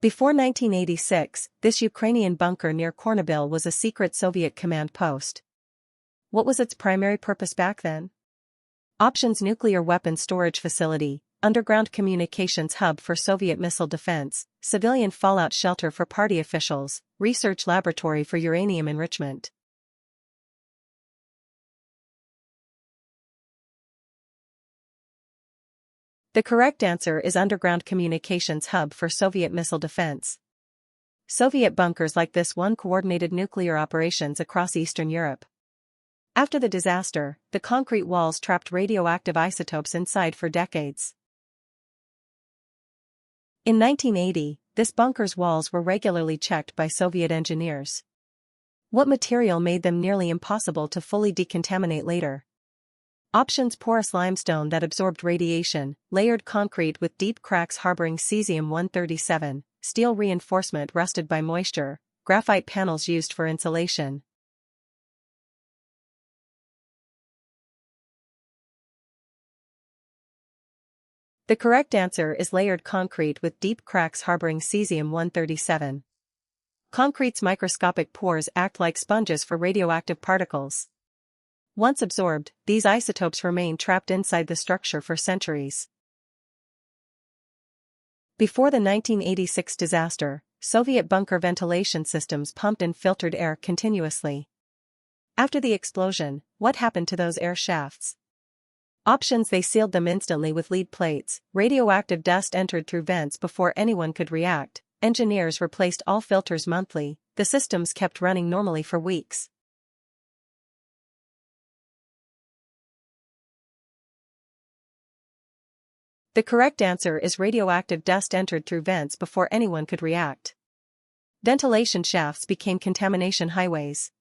Before 1986, this Ukrainian bunker near Chornobyl was a secret Soviet command post. What was its primary purpose back then? Options: nuclear weapons storage facility, underground communications hub for Soviet missile defense, civilian fallout shelter for party officials, research laboratory for uranium enrichment. The correct answer is underground communications hub for Soviet missile defense. Soviet bunkers like this one coordinated nuclear operations across Eastern Europe. After the disaster, the concrete walls trapped radioactive isotopes inside for decades. In 1980, this bunker's walls were regularly checked by Soviet engineers. What material made them nearly impossible to fully decontaminate later? Options: porous limestone that absorbed radiation, layered concrete with deep cracks harboring cesium-137, steel reinforcement rusted by moisture, graphite panels used for insulation. The correct answer is layered concrete with deep cracks harboring cesium-137. Concrete's microscopic pores act like sponges for radioactive particles. Once absorbed, these isotopes remain trapped inside the structure for centuries. Before the 1986 disaster, Soviet bunker ventilation systems pumped and filtered air continuously. After the explosion, what happened to those air shafts? Options: they sealed them instantly with lead plates, radioactive dust entered through vents before anyone could react, engineers replaced all filters monthly, the systems kept running normally for weeks. The correct answer is radioactive dust entered through vents before anyone could react. Ventilation shafts became contamination highways.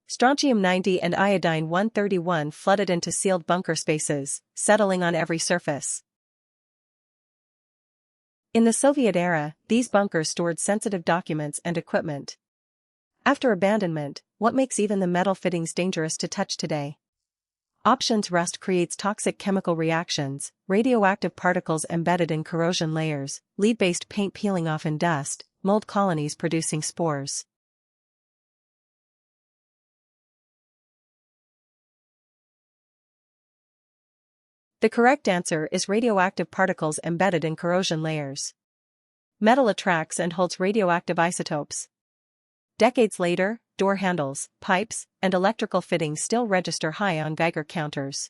Strontium-90 and iodine-131 flooded into sealed bunker spaces, settling on every surface. In the Soviet era, these bunkers stored sensitive documents and equipment. After abandonment, what makes even the metal fittings dangerous to touch today? Options: rust creates toxic chemical reactions, radioactive particles embedded in corrosion layers, lead-based paint peeling off in dust, mold colonies producing spores. The correct answer is radioactive particles embedded in corrosion layers. Metal attracts and holds radioactive isotopes. Decades later, door handles, pipes, and electrical fittings still register high on Geiger counters.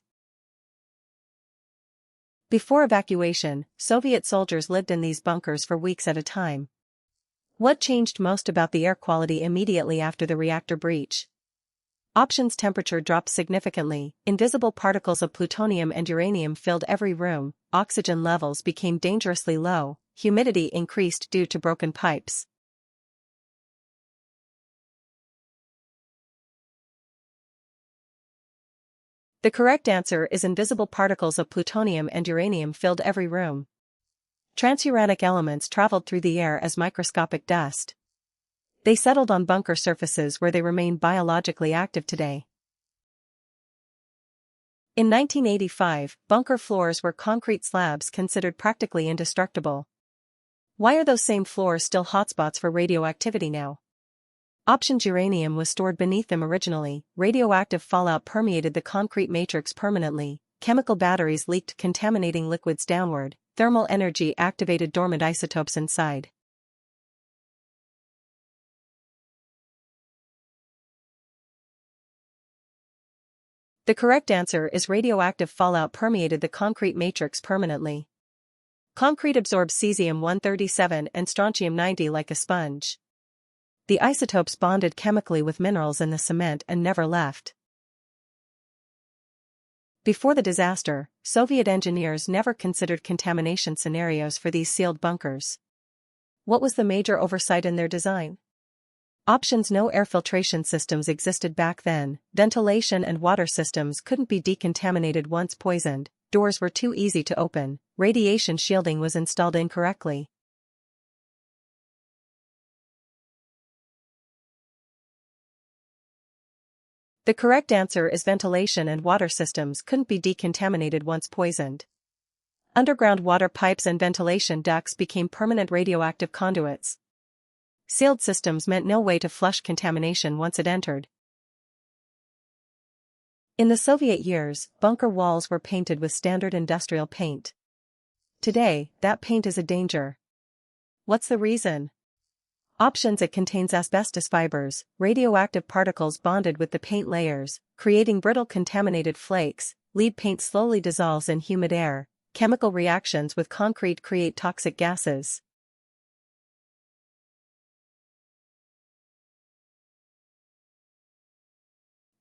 Before evacuation, Soviet soldiers lived in these bunkers for weeks at a time. What changed most about the air quality immediately after the reactor breach? Options: temperature dropped significantly, invisible particles of plutonium and uranium filled every room, oxygen levels became dangerously low, humidity increased due to broken pipes. The correct answer is invisible particles of plutonium and uranium filled every room. Transuranic elements traveled through the air as microscopic dust. They settled on bunker surfaces where they remain biologically active today. In 1985, bunker floors were concrete slabs considered practically indestructible. Why are those same floors still hotspots for radioactivity now? Options: uranium was stored beneath them originally, radioactive fallout permeated the concrete matrix permanently, chemical batteries leaked contaminating liquids downward, thermal energy activated dormant isotopes inside. The correct answer is radioactive fallout permeated the concrete matrix permanently. Concrete absorbs cesium-137 and strontium-90 like a sponge. The isotopes bonded chemically with minerals in the cement and never left. Before the disaster, Soviet engineers never considered contamination scenarios for these sealed bunkers. What was the major oversight in their design? Options: no air filtration systems existed back then, ventilation and water systems couldn't be decontaminated once poisoned, doors were too easy to open, radiation shielding was installed incorrectly. The correct answer is ventilation and water systems couldn't be decontaminated once poisoned. Underground water pipes and ventilation ducts became permanent radioactive conduits. Sealed systems meant no way to flush contamination once it entered. In the Soviet years, bunker walls were painted with standard industrial paint. Today, that paint is a danger. What's the reason? Options: it contains asbestos fibers, radioactive particles bonded with the paint layers, creating brittle contaminated flakes. Lead paint slowly dissolves in humid air. Chemical reactions with concrete create toxic gases.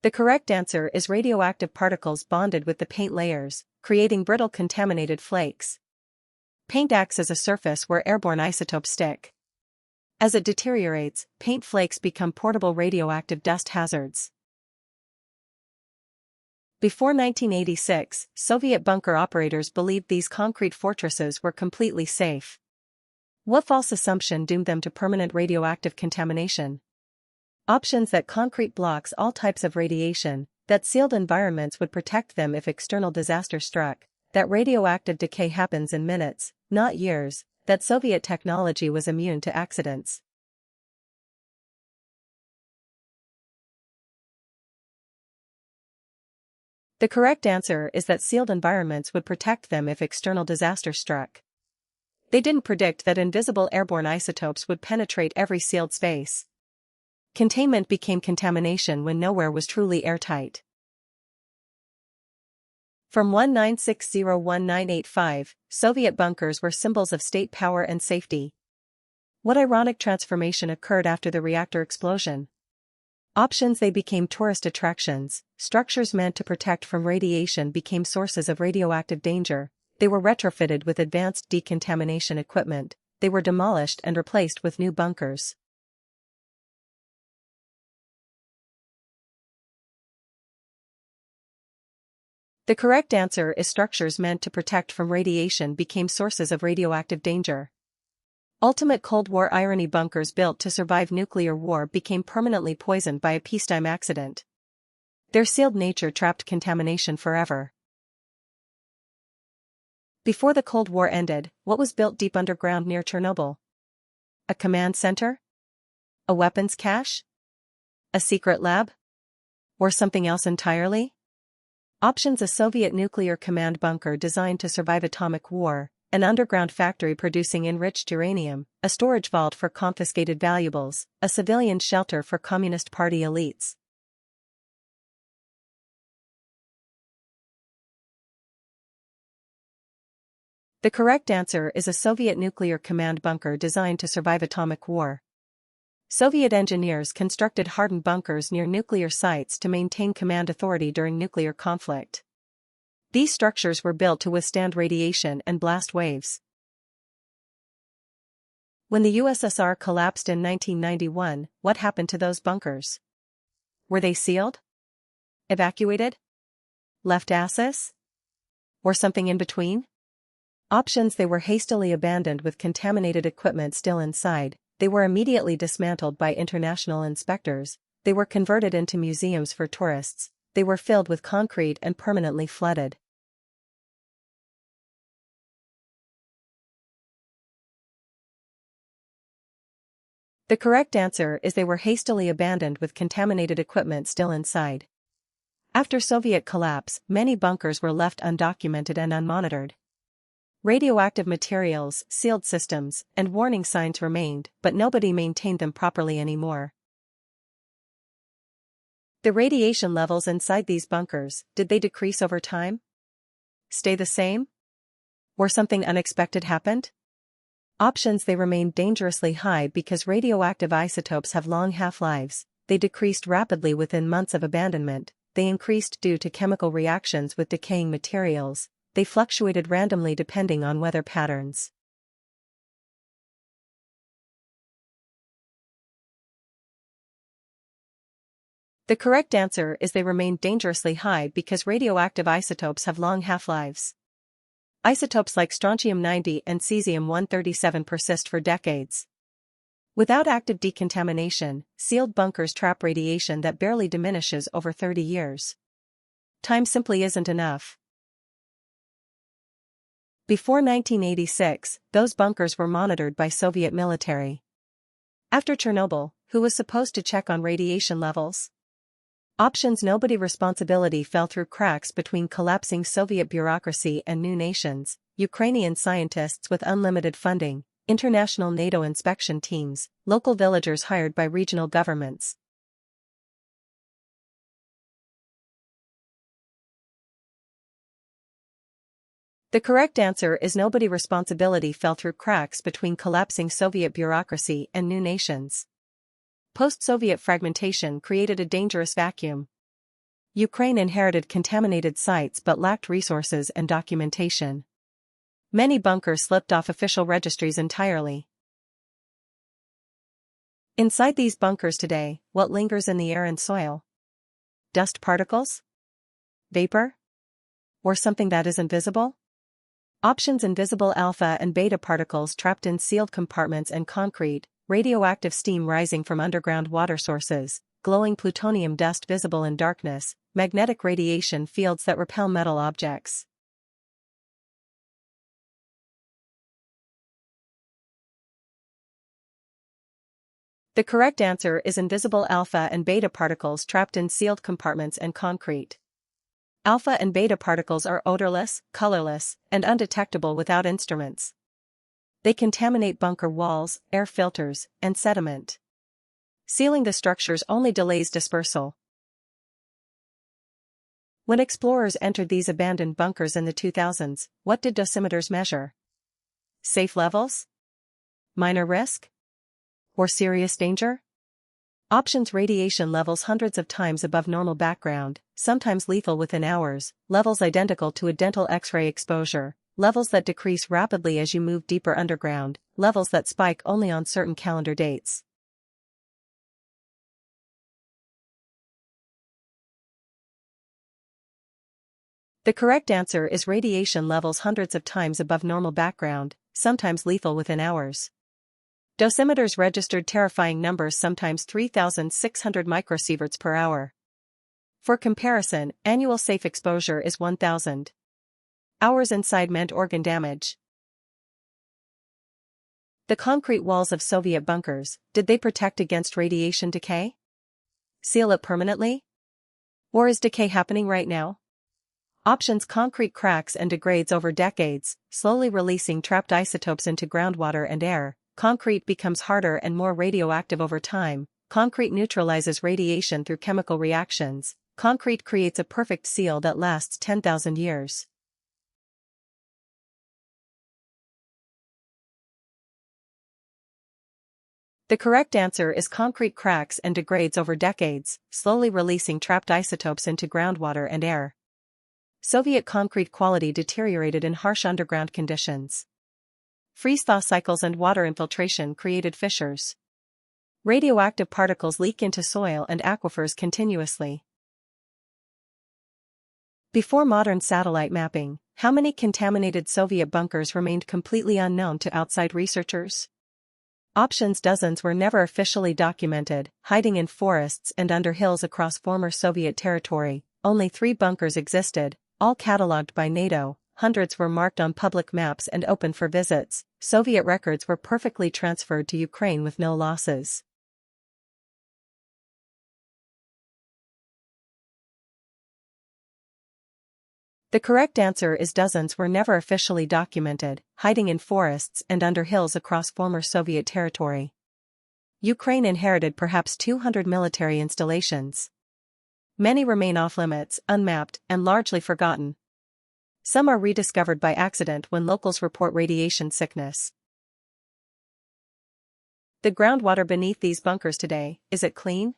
The correct answer is radioactive particles bonded with the paint layers, creating brittle contaminated flakes. Paint acts as a surface where airborne isotopes stick. As it deteriorates, paint flakes become portable radioactive dust hazards. Before 1986, Soviet bunker operators believed these concrete fortresses were completely safe. What false assumption doomed them to permanent radioactive contamination? Options: that concrete blocks all types of radiation, that sealed environments would protect them if external disaster struck, that radioactive decay happens in minutes, not years, that Soviet technology was immune to accidents. The correct answer is that sealed environments would protect them if external disaster struck. They didn't predict that invisible airborne isotopes would penetrate every sealed space. Containment became contamination when nowhere was truly airtight. From 1960–1985, Soviet bunkers were symbols of state power and safety. What ironic transformation occurred after the reactor explosion? Options: they became tourist attractions. Structures meant to protect from radiation became sources of radioactive danger. They were retrofitted with advanced decontamination equipment. They were demolished and replaced with new bunkers. The correct answer is structures meant to protect from radiation became sources of radioactive danger. Ultimate Cold War irony: bunkers built to survive nuclear war became permanently poisoned by a peacetime accident. Their sealed nature trapped contamination forever. Before the Cold War ended, what was built deep underground near Chernobyl? A command center? A weapons cache? A secret lab? Or something else entirely? Options: a Soviet nuclear command bunker designed to survive atomic war, an underground factory producing enriched uranium, a storage vault for confiscated valuables, a civilian shelter for Communist Party elites. The correct answer is a Soviet nuclear command bunker designed to survive atomic war. Soviet engineers constructed hardened bunkers near nuclear sites to maintain command authority during nuclear conflict. These structures were built to withstand radiation and blast waves. When the USSR collapsed in 1991, what happened to those bunkers? Were they sealed? Evacuated? Left ASIS? Or something in between? Options: they were hastily abandoned with contaminated equipment still inside. They were immediately dismantled by international inspectors. They were converted into museums for tourists. They were filled with concrete and permanently flooded. The correct answer is they were hastily abandoned with contaminated equipment still inside. After Soviet collapse, many bunkers were left undocumented and unmonitored. Radioactive materials, sealed systems, and warning signs remained, but nobody maintained them properly anymore. The radiation levels inside these bunkers, did they decrease over time? Stay the same? Or something unexpected happened? Options: they remained dangerously high because radioactive isotopes have long half-lives. They decreased rapidly within months of abandonment. They increased due to chemical reactions with decaying materials. They fluctuated randomly depending on weather patterns. The correct answer is they remained dangerously high because radioactive isotopes have long half-lives. Isotopes like strontium-90 and cesium-137 persist for decades. Without active decontamination, sealed bunkers trap radiation that barely diminishes over 30 years. Time simply isn't enough. Before 1986, those bunkers were monitored by Soviet military. After Chernobyl, who was supposed to check on radiation levels? Options: nobody. Responsibility fell through cracks between collapsing Soviet bureaucracy and new nations, Ukrainian scientists with unlimited funding, international NATO inspection teams, local villagers hired by regional governments. The correct answer is nobody. Responsibility fell through cracks between collapsing Soviet bureaucracy and new nations. Post-Soviet fragmentation created a dangerous vacuum. Ukraine inherited contaminated sites but lacked resources and documentation. Many bunkers slipped off official registries entirely. Inside these bunkers today, what lingers in the air and soil? Dust particles? Vapor? Or something that is invisible? Options: invisible alpha and beta particles trapped in sealed compartments and concrete, radioactive steam rising from underground water sources, glowing plutonium dust visible in darkness, magnetic radiation fields that repel metal objects. The correct answer is invisible alpha and beta particles trapped in sealed compartments and concrete. Alpha and beta particles are odorless, colorless, and undetectable without instruments. They contaminate bunker walls, air filters, and sediment. Sealing the structures only delays dispersal. When explorers entered these abandoned bunkers in the 2000s, what did dosimeters measure? Safe levels? Minor risk? Or serious danger? Options: radiation levels hundreds of times above normal background, sometimes lethal within hours, levels identical to a dental X-ray exposure, levels that decrease rapidly as you move deeper underground, levels that spike only on certain calendar dates. The correct answer is radiation levels hundreds of times above normal background, sometimes lethal within hours. Dosimeters registered terrifying numbers, sometimes 3,600 microsieverts per hour. For comparison, annual safe exposure is 1,000. Hours inside meant organ damage. The concrete walls of Soviet bunkers, did they protect against radiation decay? Seal it permanently? Or is decay happening right now? Options: concrete cracks and degrades over decades, slowly releasing trapped isotopes into groundwater and air. Concrete becomes harder and more radioactive over time. Concrete neutralizes radiation through chemical reactions. Concrete creates a perfect seal that lasts 10,000 years. The correct answer is concrete cracks and degrades over decades, slowly releasing trapped isotopes into groundwater and air. Soviet concrete quality deteriorated in harsh underground conditions. Freeze-thaw cycles and water infiltration created fissures. Radioactive particles leak into soil and aquifers continuously. Before modern satellite mapping, how many contaminated Soviet bunkers remained completely unknown to outside researchers? Options: dozens were never officially documented, hiding in forests and under hills across former Soviet territory. Only 3 bunkers existed, all catalogued by NATO. Hundreds were marked on public maps and open for visits. Soviet records were perfectly transferred to Ukraine with no losses. The correct answer is dozens were never officially documented, hiding in forests and under hills across former Soviet territory. Ukraine inherited perhaps 200 military installations. Many remain off-limits, unmapped, and largely forgotten. Some are rediscovered by accident when locals report radiation sickness. The groundwater beneath these bunkers today, is it clean?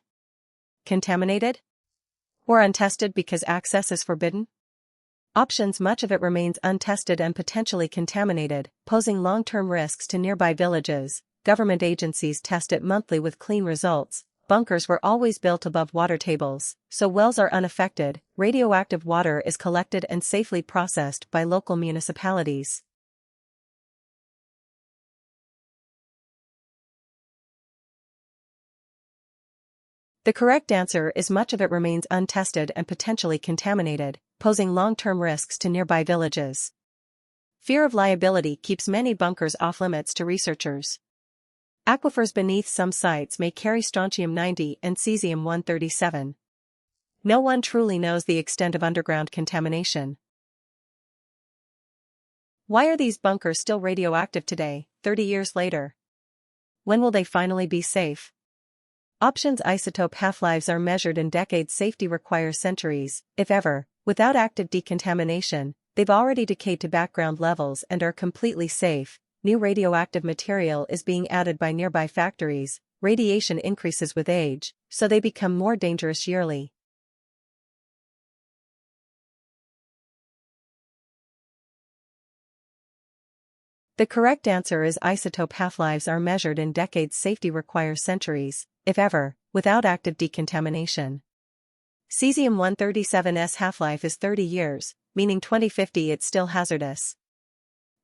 Contaminated? Or untested because access is forbidden? Options: much of it remains untested and potentially contaminated, posing long-term risks to nearby villages. Government agencies test it monthly with clean results. Bunkers were always built above water tables, so wells are unaffected. Radioactive water is collected and safely processed by local municipalities. The correct answer is much of it remains untested and potentially contaminated, posing long-term risks to nearby villages. Fear of liability keeps many bunkers off-limits to researchers. Aquifers beneath some sites may carry strontium-90 and cesium-137. No one truly knows the extent of underground contamination. Why are these bunkers still radioactive today, 30 years later? When will they finally be safe? Options: isotope half-lives are measured in decades. Safety requires centuries, if ever. Without active decontamination, they've already decayed to background levels and are completely safe. New radioactive material is being added by nearby factories. Radiation increases with age, so they become more dangerous yearly. The correct answer is isotope half-lives are measured in decades. Safety requires centuries, if ever, without active decontamination. Cesium-137's half-life is 30 years, meaning 2050 it's still hazardous.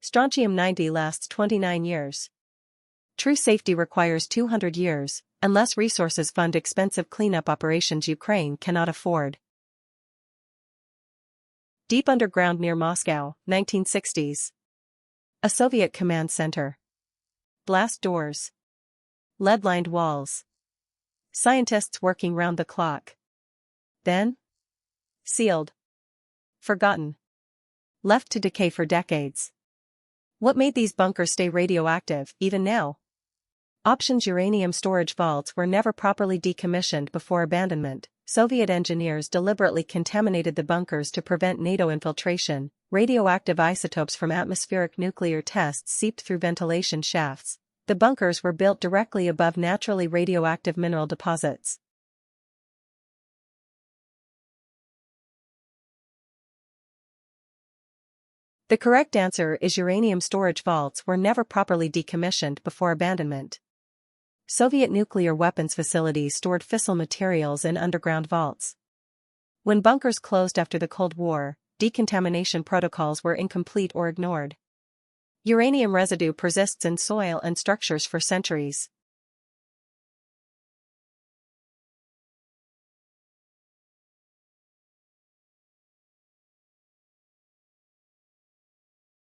Strontium-90 lasts 29 years. True safety requires 200 years, unless resources fund expensive cleanup operations Ukraine cannot afford. Deep underground near Moscow, 1960s. A Soviet command center. Blast doors. Lead-lined walls. Scientists working round the clock. Then? Sealed. Forgotten. Left to decay for decades. What made these bunkers stay radioactive, even now? Options: uranium storage vaults were never properly decommissioned before abandonment. Soviet engineers deliberately contaminated the bunkers to prevent NATO infiltration. Radioactive isotopes from atmospheric nuclear tests seeped through ventilation shafts. The bunkers were built directly above naturally radioactive mineral deposits. The correct answer is uranium storage vaults were never properly decommissioned before abandonment. Soviet nuclear weapons facilities stored fissile materials in underground vaults. When bunkers closed after the Cold War, decontamination protocols were incomplete or ignored. Uranium residue persists in soil and structures for centuries.